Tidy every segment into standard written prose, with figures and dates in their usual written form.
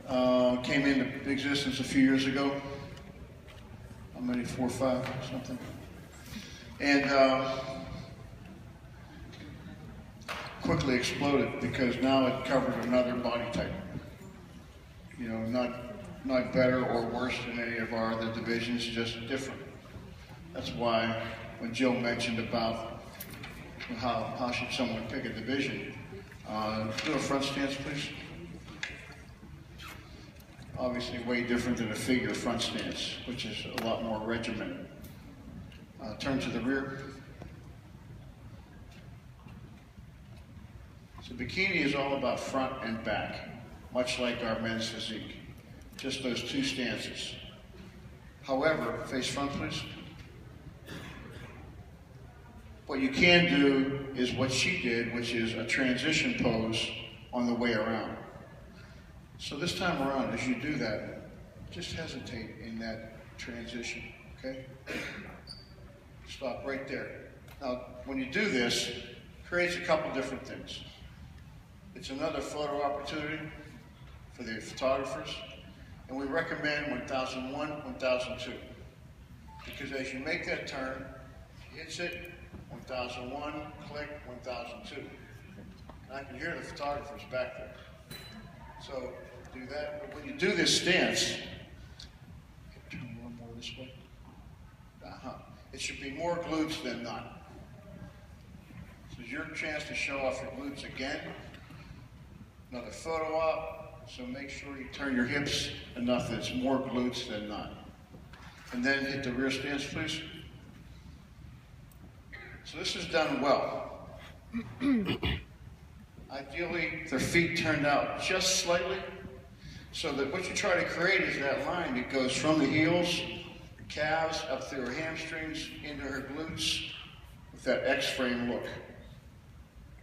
came into existence a few years ago. How many? 4 or 5, something. And quickly exploded because now it covered another body type. You know, not better or worse than any of our other divisions, just different. That's why when Jill mentioned about how should someone pick a division, do a front stance, please. Obviously way different than a figure front stance, which is a lot more regimented. Turn to the rear. So bikini is all about front and back, much like our men's physique. Just those two stances. However, face front, please. What you can do is what she did, which is a transition pose on the way around. So this time around, as you do that, just hesitate in that transition, okay? Stop right there. Now, when you do this, it creates a couple different things. It's another photo opportunity for the photographers, and we recommend 1001, 1002. Because as you make that turn, he hits it, 1001, click, 1002. And I can hear the photographers back there. So do that. But when you do this stance, turn one more this way. It should be more glutes than not. This is your chance to show off your glutes again. Another photo op. So make sure you turn your hips enough that it's more glutes than not. And then hit the rear stance, please. So this is done well. Ideally, their feet turned out just slightly, so that what you try to create is that line that goes from the heels, calves, up through her hamstrings, into her glutes, with that X-frame look.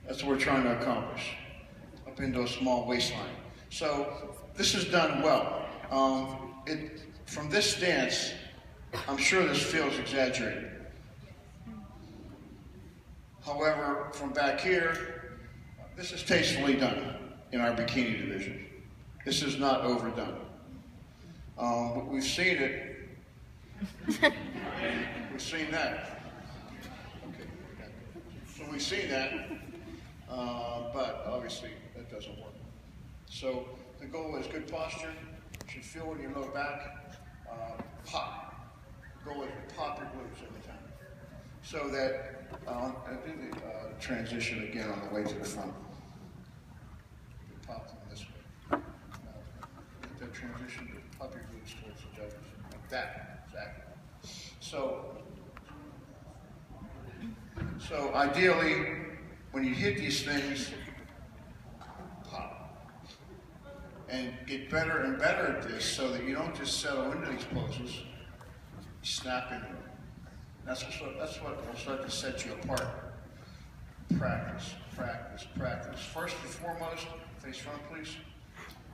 That's what we're trying to accomplish, up into a small waistline. So this is done well. From this stance, I'm sure this feels exaggerated. However, from back here, this is tastefully done in our bikini division. This is not overdone. But we've seen it. We've seen that. Okay. So we've seen that, but obviously that doesn't work. So the goal is good posture. You should feel in your low back. Pop. The goal is to pop your glutes every time. So that I do the transition again on the way to the front. Pop them this way. Get that transition, pop your glutes towards the judges. Like that, exactly. So ideally, when you hit these things, pop. And get better and better at this so that you don't just settle into these poses, you snap into them. That's what will start to set you apart. Practice, practice, practice. First and foremost, face front, please.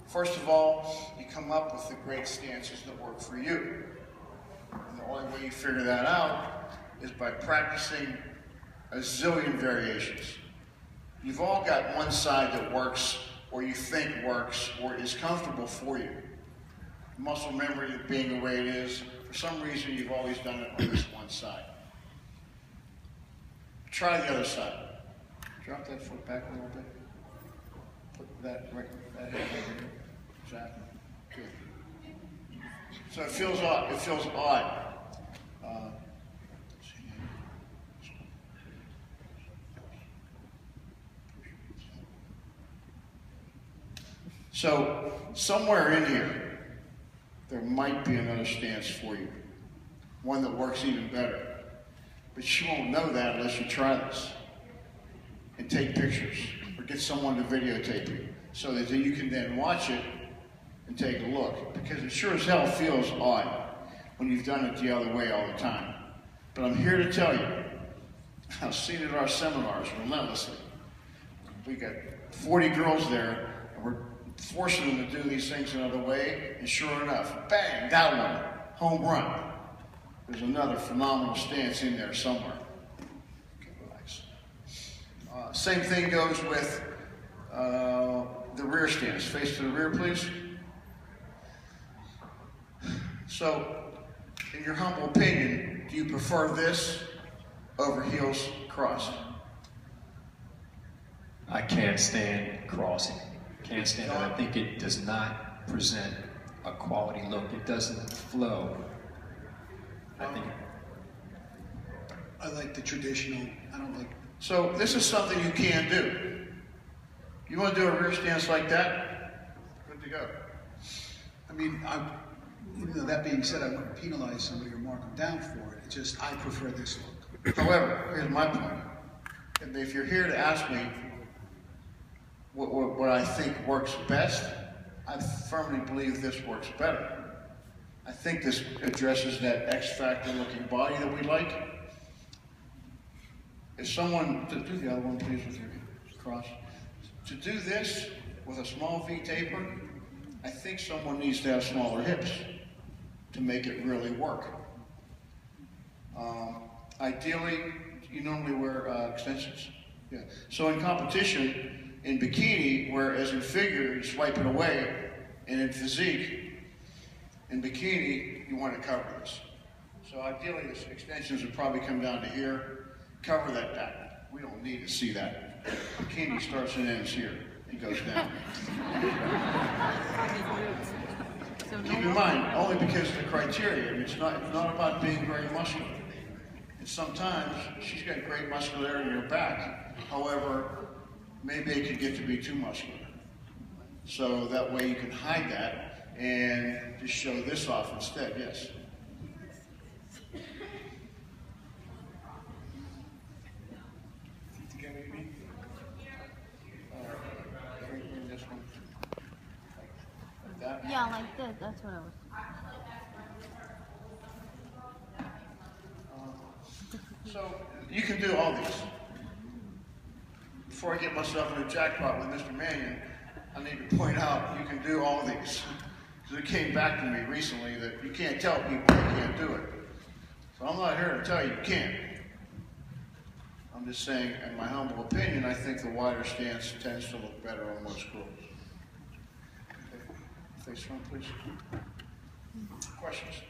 First of all, you come up with the great stances that work for you. And the only way you figure that out is by practicing a zillion variations. You've all got one side that works, or you think works, or is comfortable for you. Muscle memory being the way it is, for some reason you've always done it on this one side. Try the other side. Drop that foot back a little bit. Put that right, that head over here. Exactly. Good. So it feels odd. It feels odd. So somewhere in here, there might be another stance for you. One that works even better. But you won't know that unless you try this. And take pictures. Or get someone to videotape you. So that you can then watch it and take a look. Because it sure as hell feels odd when you've done it the other way all the time. But I'm here to tell you, I've seen it at our seminars relentlessly. We got 40 girls there, and we're forcing them to do these things another way, and sure enough, bang, that one, home run. There's another phenomenal stance in there somewhere. Okay, relax. Same thing goes with the rear stance. Face to the rear, please. So, in your humble opinion, do you prefer this over heels crossed? I can't stand crossing. Can't stand it. I think it does not present a quality look. It doesn't flow. I think. I like the traditional. I don't like. So this is something you can do. You want to do a rear stance like that? Good to go. I mean, even though that being said, I wouldn't penalize somebody or mark them down for it. It's just I prefer this look. However, here's my point. If you're here to ask me what I think works best, I firmly believe this works better. I think this addresses that X Factor looking body that we like. If someone, do the other one please with your cross. To do this with a small V taper, I think someone needs to have smaller hips to make it really work. Ideally, you normally wear extensions. Yeah. So in competition, in bikini, whereas in figure, you swipe it away, and in physique, in bikini, you want to cover this. So ideally, the extensions would probably come down to here, cover that back. We don't need to see that. Bikini starts and ends here. It goes down. Keep in mind, only because of the criteria. It's not about being very muscular. And sometimes she's got great muscularity in her back. However, maybe it could get to be too muscular. So that way you can hide that and just show this off instead, yes. Yeah, like this. That's what I was. So you can do all these. Before I get myself in a jackpot with Mr. Mannion, I need to point out you can do all these. Because it came back to me recently that you can't tell people you can't do it. So I'm not here to tell you you can't. I'm just saying, in my humble opinion, I think the wider stance tends to look better on most girls. Okay. Face front, please. Questions?